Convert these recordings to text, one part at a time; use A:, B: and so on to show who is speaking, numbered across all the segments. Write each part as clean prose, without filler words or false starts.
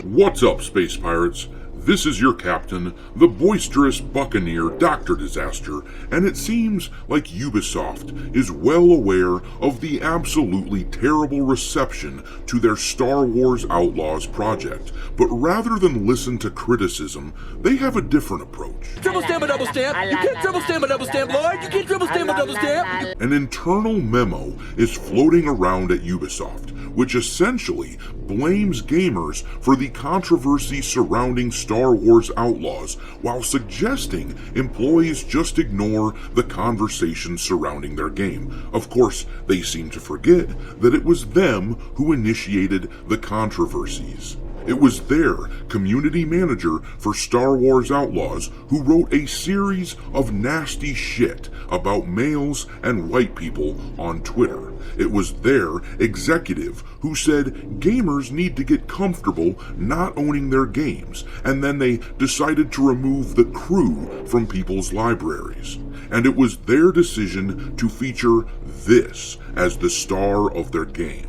A: What's up, Space Pirates? This is your captain, the boisterous buccaneer Dr. Disaster, and it seems like Ubisoft is well aware of the absolutely terrible reception to their Star Wars Outlaws project, but rather than listen to criticism, they have a different approach.
B: Triple stamp a double stamp! You can't triple stamp a double stamp, Lord! You can't triple stamp a double stamp!
A: An internal memo is floating around at Ubisoft, which essentially blames gamers for the controversy surrounding Star Wars Outlaws, while suggesting employees just ignore the conversation surrounding their game. Of course, they seem to forget that it was them who initiated the controversies. It was their community manager for Star Wars Outlaws who wrote a series of nasty shit about males and white people on Twitter. It was their executive who said gamers need to get comfortable not owning their games, and then they decided to remove the crew from people's libraries. And it was their decision to feature this as the star of their game.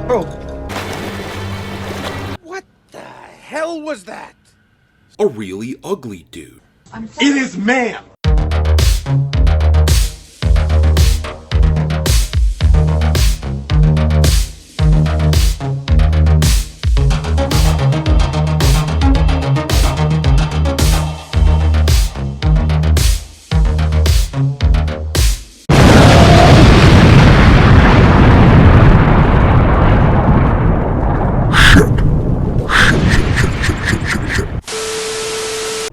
C: Oh. Hell was that?
D: A really ugly dude.
C: It is ma'am!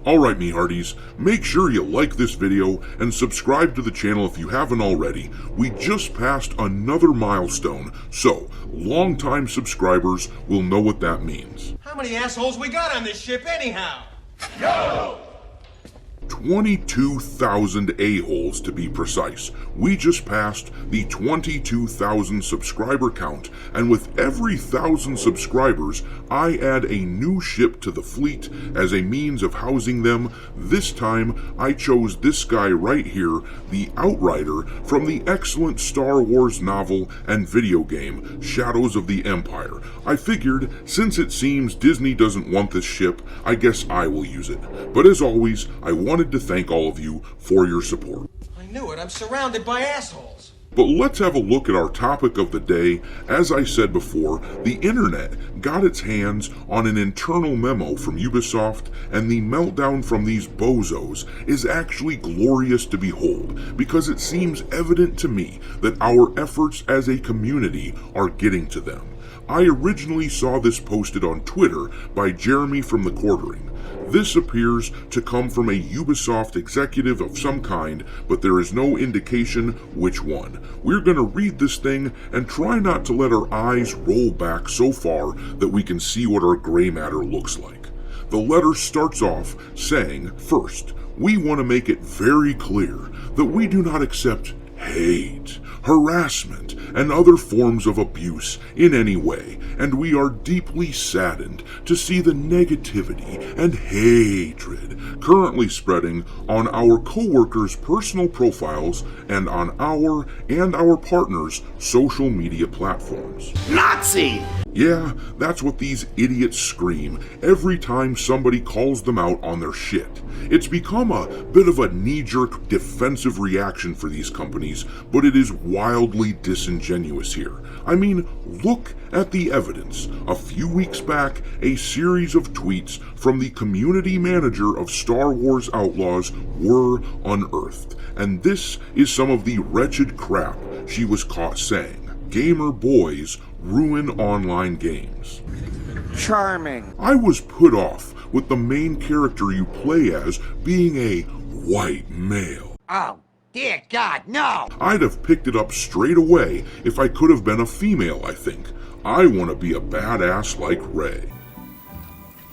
A: Alright, me hearties, make sure you like this video and subscribe to the channel if you haven't already. We just passed another milestone, so long-time subscribers will know what that means.
C: How many assholes we got on this ship anyhow?
A: 22,000 a-holes to be precise. We just passed the 22,000 subscriber count, and with every 1,000 subscribers, I add a new ship to the fleet as a means of housing them. This time, I chose this guy right here, the Outrider, from the excellent Star Wars novel and video game, Shadows of the Empire. I figured, since it seems Disney doesn't want this ship, I guess I will use it. But as always, I wanted to thank all of you for your support.
C: I knew it, I'm surrounded by assholes.
A: But let's have a look at our topic of the day. As I said before, the internet got its hands on an internal memo from Ubisoft, and the meltdown from these bozos is actually glorious to behold, because it seems evident to me that our efforts as a community are getting to them. I originally saw this posted on Twitter by Jeremy from the Quartering. This appears to come from a Ubisoft executive of some kind, but there is no indication which one. We're going to read this thing and try not to let our eyes roll back so far that we can see what our gray matter looks like. The letter starts off saying, first, we want to make it very clear that we do not accept hate, harassment, and other forms of abuse in any way, and we are deeply saddened to see the negativity and hatred currently spreading on our co-workers' personal profiles and on our and our partners' social media platforms.
B: Nazi!
A: Yeah, that's what these idiots scream every time somebody calls them out on their shit. It's become a bit of a knee-jerk defensive reaction for these companies, but it is wildly disingenuous here. I mean, look at the evidence. A few weeks back, a series of tweets from the community manager of Star Wars Outlaws were unearthed, and this is some of the wretched crap she was caught saying. Gamer boys ruin online games.
C: Charming.
A: I was put off with the main character you play as being a white male.
C: Oh, dear God, no!
A: I'd have picked it up straight away if I could have been a female, I think. I want to be a badass like Rey.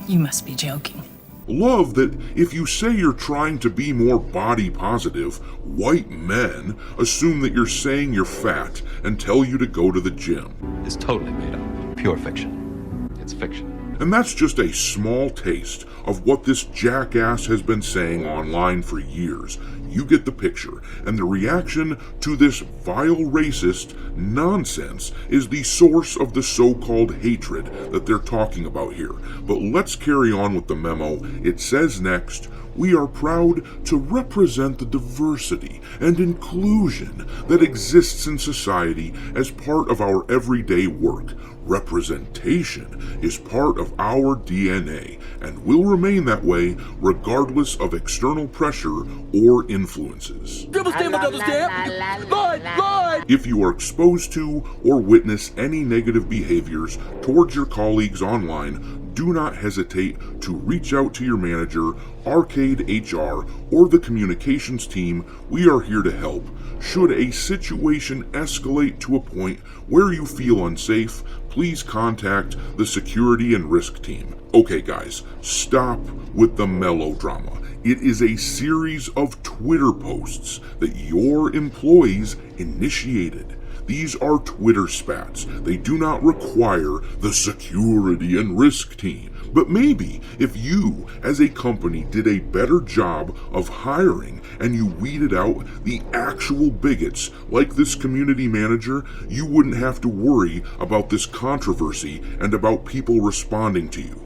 E: You must be joking.
A: Love that if you say you're trying to be more body positive, white men assume that you're saying you're fat and tell you to go to the gym.
F: Is totally made up. Pure fiction. It's fiction.
A: And that's just a small taste of what this jackass has been saying online for years. You get the picture, and the reaction to this vile racist nonsense is the source of the so-called hatred that they're talking about here. But let's carry on with the memo. It says next, "We are proud to represent the diversity and inclusion that exists in society as part of our everyday work. Representation is part of our DNA and will remain that way regardless of external pressure or influences."
B: Double stamp, double stamp. Lloyd!
A: If you are exposed to or witness any negative behaviors towards your colleagues online, do not hesitate to reach out to your manager, Arcade HR, or the communications team. We are here to help. Should a situation escalate to a point where you feel unsafe, please contact the security and risk team. Okay guys, stop with the melodrama. It is a series of Twitter posts that your employees initiated. These are Twitter spats. They do not require the security and risk team. But maybe if you, as a company, did a better job of hiring and you weeded out the actual bigots like this community manager, you wouldn't have to worry about this controversy and about people responding to you.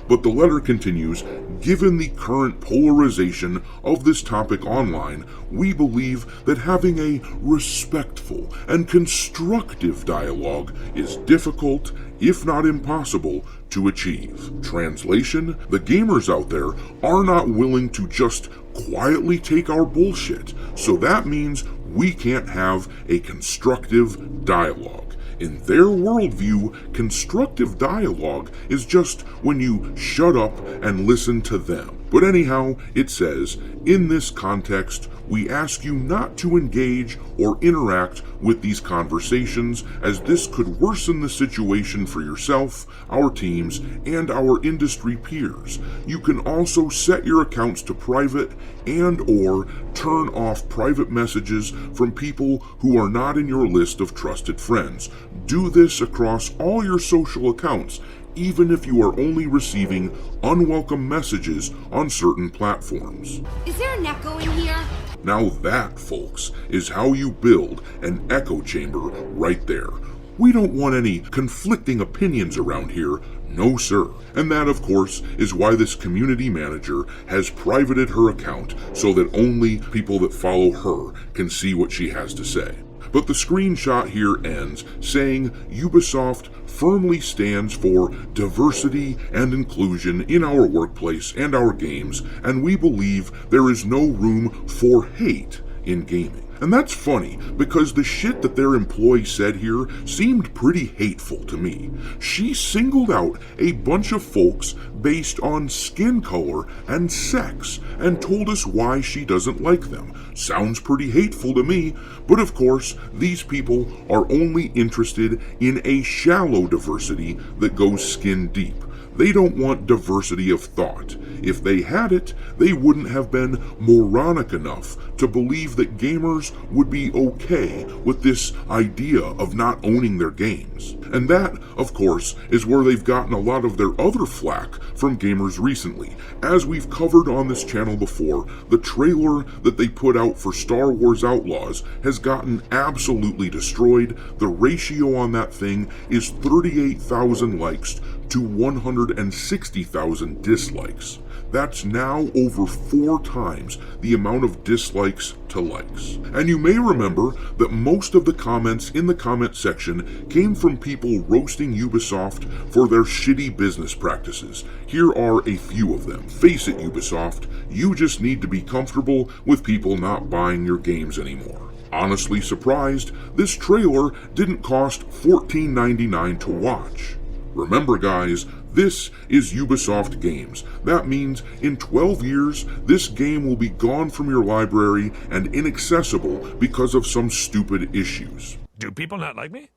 A: But the letter continues, "Given the current polarization of this topic online, we believe that having a respectful and constructive dialogue is difficult, if not impossible, to achieve." Translation: the gamers out there are not willing to just quietly take our bullshit, so that means we can't have a constructive dialogue. In their worldview, constructive dialogue is just when you shut up and listen to them. But anyhow, it says, "In this context, we ask you not to engage or interact with these conversations, as this could worsen the situation for yourself, our teams, and our industry peers. You can also set your accounts to private and/or turn off private messages from people who are not in your list of trusted friends. Do this across all your social accounts, even if you are only receiving unwelcome messages on certain platforms."
F: Is there an echo in here?
A: Now that, folks, is how you build an echo chamber right there. We don't want any conflicting opinions around here, no sir. And that, of course, is why this community manager has privated her account so that only people that follow her can see what she has to say. But the screenshot here ends saying Ubisoft firmly stands for diversity and inclusion in our workplace and our games, and we believe there is no room for hate in gaming. And that's funny, because the shit that their employee said here seemed pretty hateful to me. She singled out a bunch of folks based on skin color and sex, and told us why she doesn't like them. Sounds pretty hateful to me, but of course, these people are only interested in a shallow diversity that goes skin deep. They don't want diversity of thought. If they had it, they wouldn't have been moronic enough to believe that gamers would be okay with this idea of not owning their games. And that, of course, is where they've gotten a lot of their other flack from gamers recently. As we've covered on this channel before, the trailer that they put out for Star Wars Outlaws has gotten absolutely destroyed. The ratio on that thing is 38,000 likes to 160,000 dislikes. That's now over 4 times the amount of dislikes to likes. And you may remember that most of the comments in the comment section came from people roasting Ubisoft for their shitty business practices. Here are a few of them. Face it, Ubisoft, you just need to be comfortable with people not buying your games anymore. Honestly surprised, this trailer didn't cost $14.99 to watch. Remember guys, this is Ubisoft Games. That means in 12 years, this game will be gone from your library and inaccessible because of some stupid issues.
G: Do people not like me?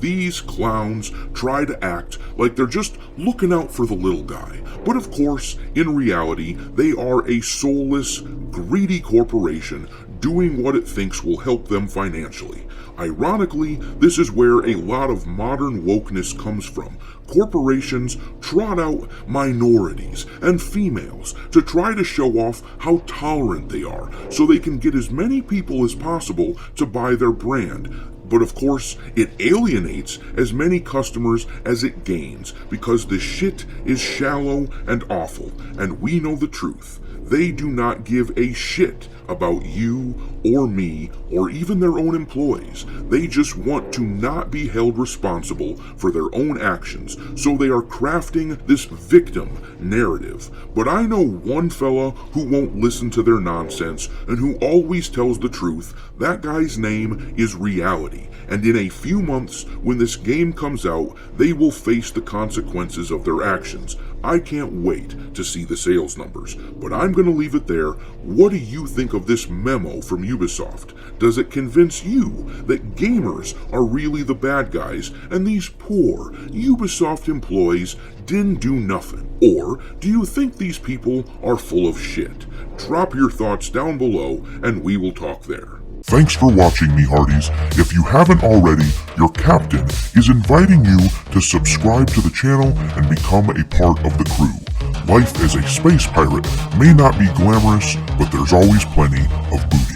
A: These clowns try to act like they're just looking out for the little guy. But of course, in reality, they are a soulless, greedy corporation doing what it thinks will help them financially. Ironically, this is where a lot of modern wokeness comes from. Corporations trot out minorities and females to try to show off how tolerant they are, so they can get as many people as possible to buy their brand. But of course, it alienates as many customers as it gains, because the shit is shallow and awful, and we know the truth. They do not give a shit about you or me or even their own employees. They just want to not be held responsible for their own actions, so they are crafting this victim narrative. But I know one fella who won't listen to their nonsense and who always tells the truth. That guy's name is Reality, and in a few months, when this game comes out, they will face the consequences of their actions. I can't wait to see the sales numbers, but I'm going to leave it there. What do you think of this memo from Ubisoft? Does it convince you that gamers are really the bad guys and these poor Ubisoft employees didn't do nothing? Or do you think these people are full of shit? Drop your thoughts down below and we will talk there.
F: Thanks for watching, me hearties. If you haven't already, your captain is inviting you to subscribe to the channel and become a part of the crew. Life as a space pirate may not be glamorous, but there's always plenty of booty.